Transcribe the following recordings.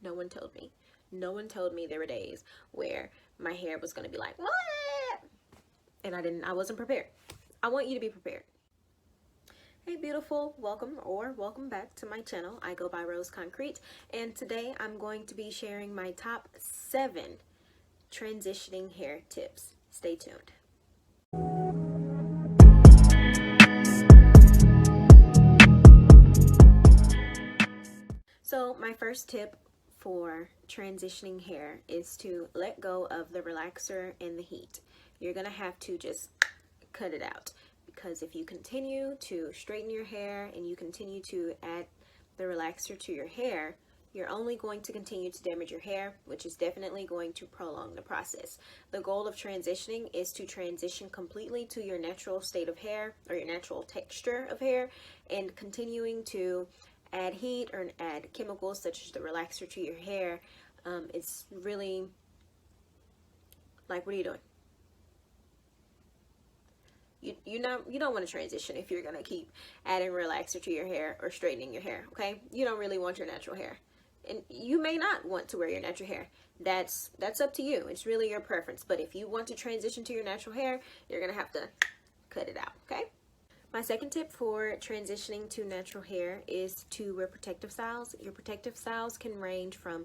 No one told me. No one told me there were days where my hair was going to be like, what? And I wasn't prepared. I want you to be prepared. Hey beautiful, welcome back to my channel. I go by Rose Concrete, and today I'm going to be sharing my top 7 transitioning hair tips. Stay tuned. So my first tip for transitioning hair is to let go of the relaxer and the heat. You're gonna have to just cut it out, because if you continue to straighten your hair and you continue to add the relaxer to your hair, you're only going to continue to damage your hair, which is definitely going to prolong the process. The goal of transitioning is to transition completely to your natural state of hair, or your natural texture of hair, and continuing to add heat or add chemicals such as the relaxer to your hair, it's really like, what are you doing? You don't want to transition if you're gonna keep adding relaxer to your hair or straightening your hair. Okay, you don't really want your natural hair, and you may not want to wear your natural hair. That's up to you. It's really your preference. But if you want to transition to your natural hair, you're gonna have to cut it out. Okay. My second tip for transitioning to natural hair is to wear protective styles. Your protective styles can range from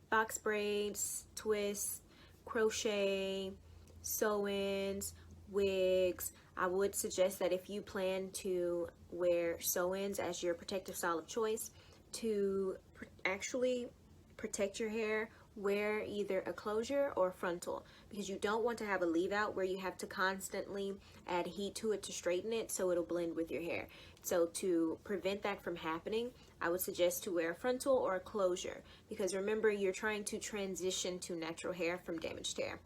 box braids, twists, crochet, sew-ins, wigs. I would suggest that if you plan to wear sew-ins as your protective style of choice, to actually protect your hair, wear either a closure or frontal, because you don't want to have a leave out where you have to constantly add heat to it to straighten it so it'll blend with your hair. So to prevent that from happening, I would suggest to wear a frontal or a closure, because remember, you're trying to transition to natural hair from damaged hair.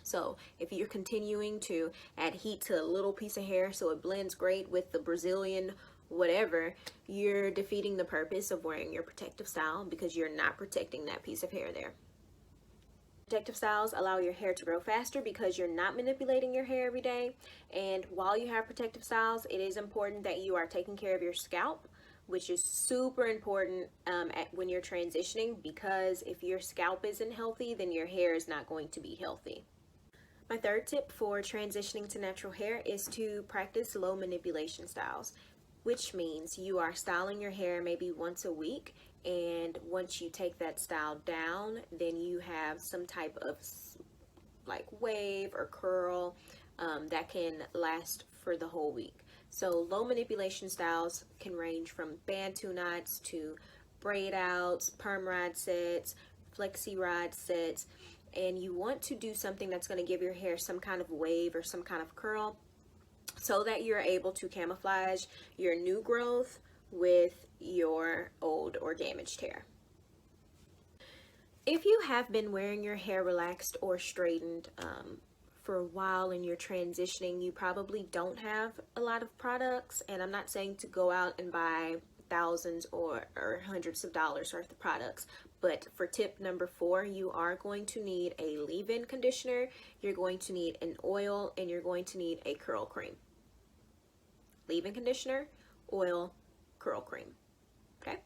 So if you're continuing to add heat to a little piece of hair so it blends great with the Brazilian whatever, you're defeating the purpose of wearing your protective style, because you're not protecting that piece of hair there. Protective styles allow your hair to grow faster because you're not manipulating your hair every day. And while you have protective styles, it is important that you are taking care of your scalp, which is super important when you're transitioning, because if your scalp isn't healthy, then your hair is not going to be healthy. My third tip for transitioning to natural hair is to practice low manipulation styles, which means you are styling your hair maybe once a week, and once you take that style down, then you have some type of like wave or curl that can last for the whole week. So low manipulation styles can range from bantu knots to braid outs, perm rod sets, flexi rod sets, and you want to do something that's going to give your hair some kind of wave or some kind of curl, so that you're able to camouflage your new growth with your old or damaged hair. If you have been wearing your hair relaxed or straightened for a while and you're transitioning, you probably don't have a lot of products, and I'm not saying to go out and buy thousands or hundreds of dollars worth of products, but for tip number 4, you are going to need a leave-in conditioner, you're going to need an oil, and you're going to need a curl cream. Leave-in conditioner, oil, curl cream. Okay,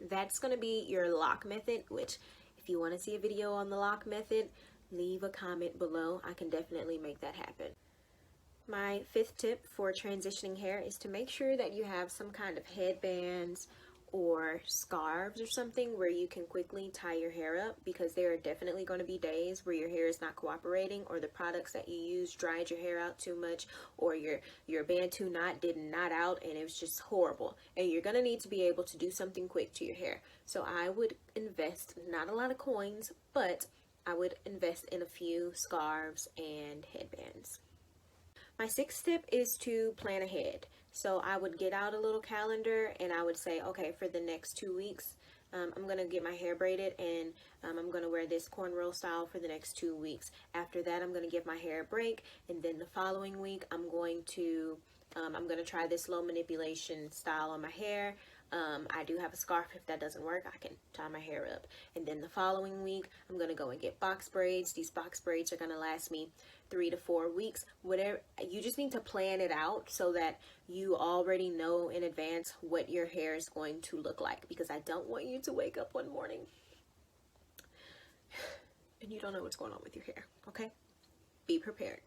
that's going to be your lock method, which if you want to see a video on the lock method, leave a comment below. I can definitely make that happen. My 5th tip for transitioning hair is to make sure that you have some kind of headbands or scarves or something where you can quickly tie your hair up, because there are definitely going to be days where your hair is not cooperating, or the products that you use dried your hair out too much, or your bantu knot did knot out and it was just horrible, and you're going to need to be able to do something quick to your hair. So I would invest, not a lot of coins, but I would invest in a few scarves and headbands. My 6th tip is to plan ahead. So I would get out a little calendar and I would say, okay, for the next 2 weeks, I'm going to get my hair braided, and I'm going to wear this cornrow style for the next 2 weeks. After that, I'm going to give my hair a break, and then the following week, I'm going to try this low manipulation style on my hair. I do have a scarf. If that doesn't work, I can tie my hair up. And then the following week, I'm going to go and get box braids. These box braids are going to last me 3 to 4 weeks. Whatever, you just need to plan it out so that you already know in advance what your hair is going to look like, because I don't want you to wake up one morning and you don't know what's going on with your hair, okay? Be prepared.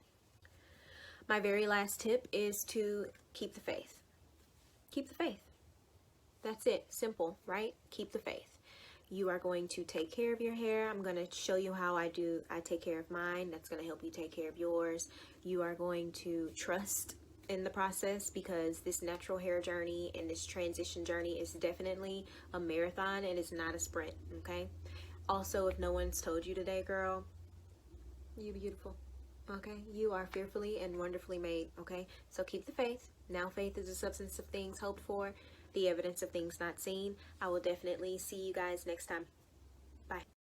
My very last tip is to keep the faith. Keep the faith. That's it. Simple, right? Keep the faith. You are going to take care of your hair. I'm going to show you how I take care of mine. That's going to help you take care of yours. You are going to trust in the process, because this natural hair journey and this transition journey is definitely a marathon and it's not a sprint, okay? Also, if no one's told you today, girl, you're beautiful. Okay, you are fearfully and wonderfully made. Okay, so keep the faith. Now faith is the substance of things hoped for, the evidence of things not seen. I will definitely see you guys next time. Bye.